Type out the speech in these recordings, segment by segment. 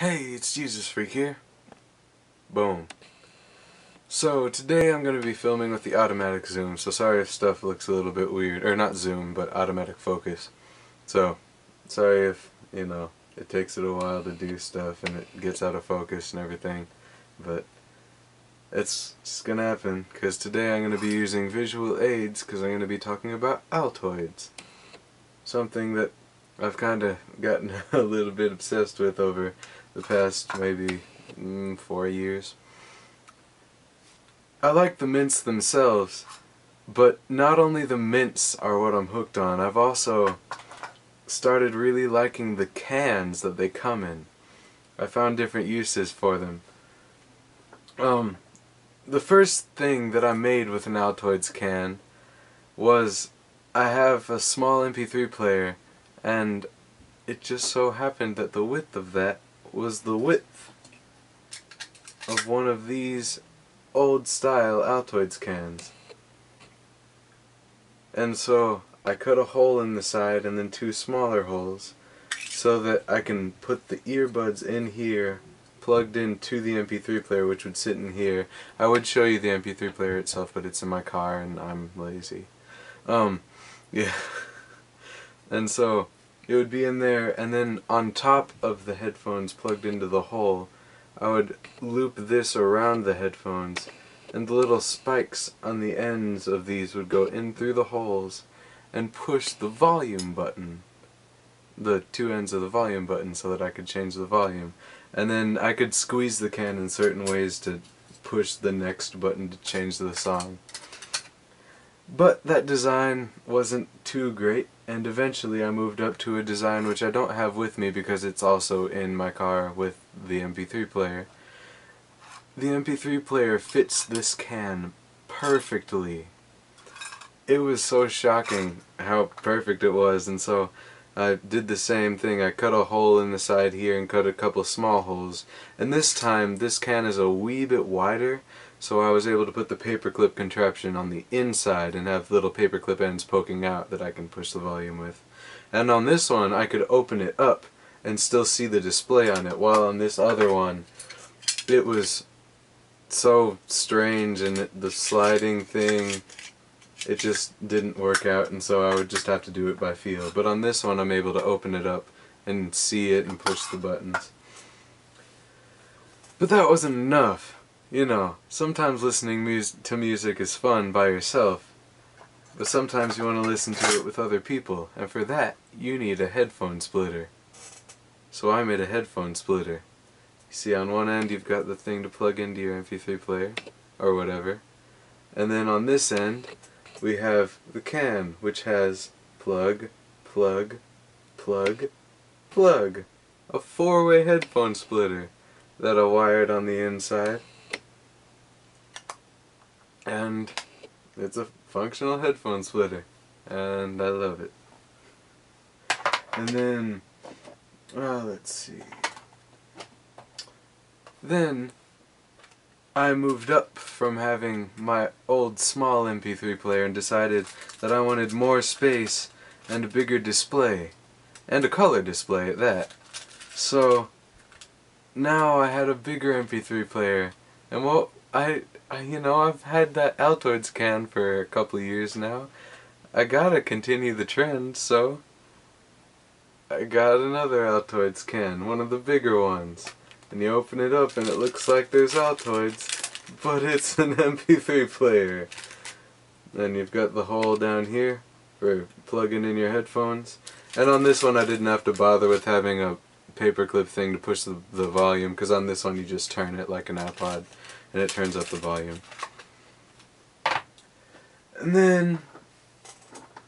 Hey, it's Jesus Freak here. Boom. So today I'm going to be filming with the automatic zoom, so sorry if stuff looks a little bit weird, or not zoom, but automatic focus. So, sorry if, it takes it a while to do stuff and it gets out of focus and everything, but it's just going to happen, because today I'm going to be using visual aids, because I'm going to be talking about Altoids. Something that I've kind of gotten a little bit obsessed with over the past maybe 4 years. I like the mints themselves, but not only the mints are what I'm hooked on, I've also started really liking the cans that they come in. I found different uses for them. The first thing that I made with an Altoids can was I have a small MP3 player, and it just so happened that the width of that was the width of one of these old style Altoids cans. And so I cut a hole in the side and then two smaller holes so that I can put the earbuds in here plugged into the MP3 player, which would sit in here. I would show you the MP3 player itself, but it's in my car and I'm lazy. Yeah. And so it would be in there, and then on top of the headphones plugged into the hole, I would loop this around the headphones, and the little spikes on the ends of these would go in through the holes and push the volume button, the two ends of the volume button, so that I could change the volume. And then I could squeeze the can in certain ways to push the next button to change the song. But that design wasn't too great, and eventually I moved up to a design which I don't have with me because it's also in my car with the MP3 player. The MP3 player fits this can perfectly. It was so shocking how perfect it was, and so I did the same thing. I cut a hole in the side here and cut a couple small holes, and this time this can is a wee bit wider, so I was able to put the paperclip contraption on the inside and have little paperclip ends poking out that I can push the volume with. And on this one I could open it up and still see the display on it, while on this other one it was so strange, and the sliding thing, it just didn't work out, and so I would just have to do it by feel. But on this one I'm able to open it up and see it and push the buttons. But that wasn't enough. You know, sometimes listening to music is fun by yourself, but sometimes you want to listen to it with other people, and for that you need a headphone splitter. So I made a headphone splitter. You see, on one end you've got the thing to plug into your MP3 player, or whatever, and then on this end we have the can, which has plug, plug, plug, plug. A four-way headphone splitter that I wired on the inside. And it's a functional headphone splitter, and I love it. And then, let's see. Then I moved up from having my old small MP3 player and decided that I wanted more space and a bigger display, and a color display at that. So now I had a bigger MP3 player, and well, I've had that Altoids can for a couple of years now. I gotta continue the trend, so I got another Altoids can, one of the bigger ones. And you open it up and it looks like there's Altoids, but it's an MP3 player. Then you've got the hole down here for plugging in your headphones. And on this one I didn't have to bother with having a paperclip thing to push the volume, because on this one you just turn it like an iPod and it turns up the volume. And then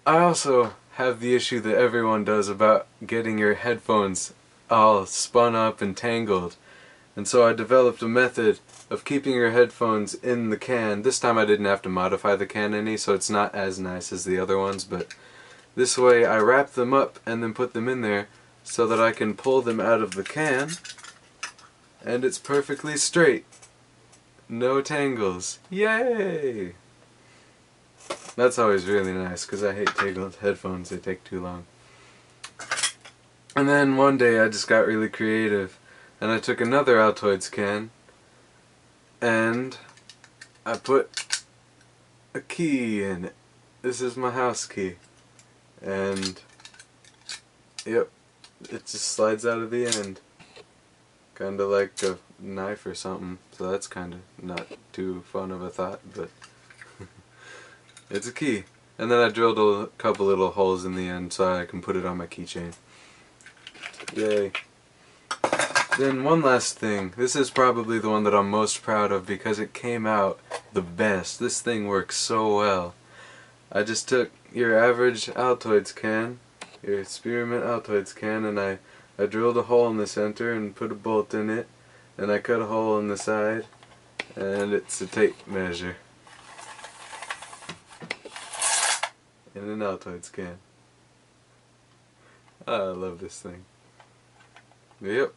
I also have the issue that everyone does about getting your headphones all spun up and tangled. And so I developed a method of keeping your headphones in the can. This time I didn't have to modify the can any, so it's not as nice as the other ones, but this way I wrap them up and then put them in there so that I can pull them out of the can, and it's perfectly straight. No tangles. Yay! That's always really nice, because I hate tangled headphones, they take too long. And then one day I just got really creative. And I took another Altoids can and I put a key in it. This is my house key. And yep, it just slides out of the end. Kinda like a knife or something. So that's kinda not too fun of a thought, but it's a key. And then I drilled a couple little holes in the end so I can put it on my keychain. Yay. Then one last thing. This is probably the one that I'm most proud of because it came out the best. This thing works so well. I just took your average Altoids can, your spearmint Altoids can, and I drilled a hole in the center and put a bolt in it, and I cut a hole in the side, and it's a tape measure in an Altoids can. I love this thing. Yep.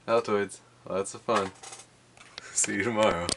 Altoids. Lots of fun. See you tomorrow.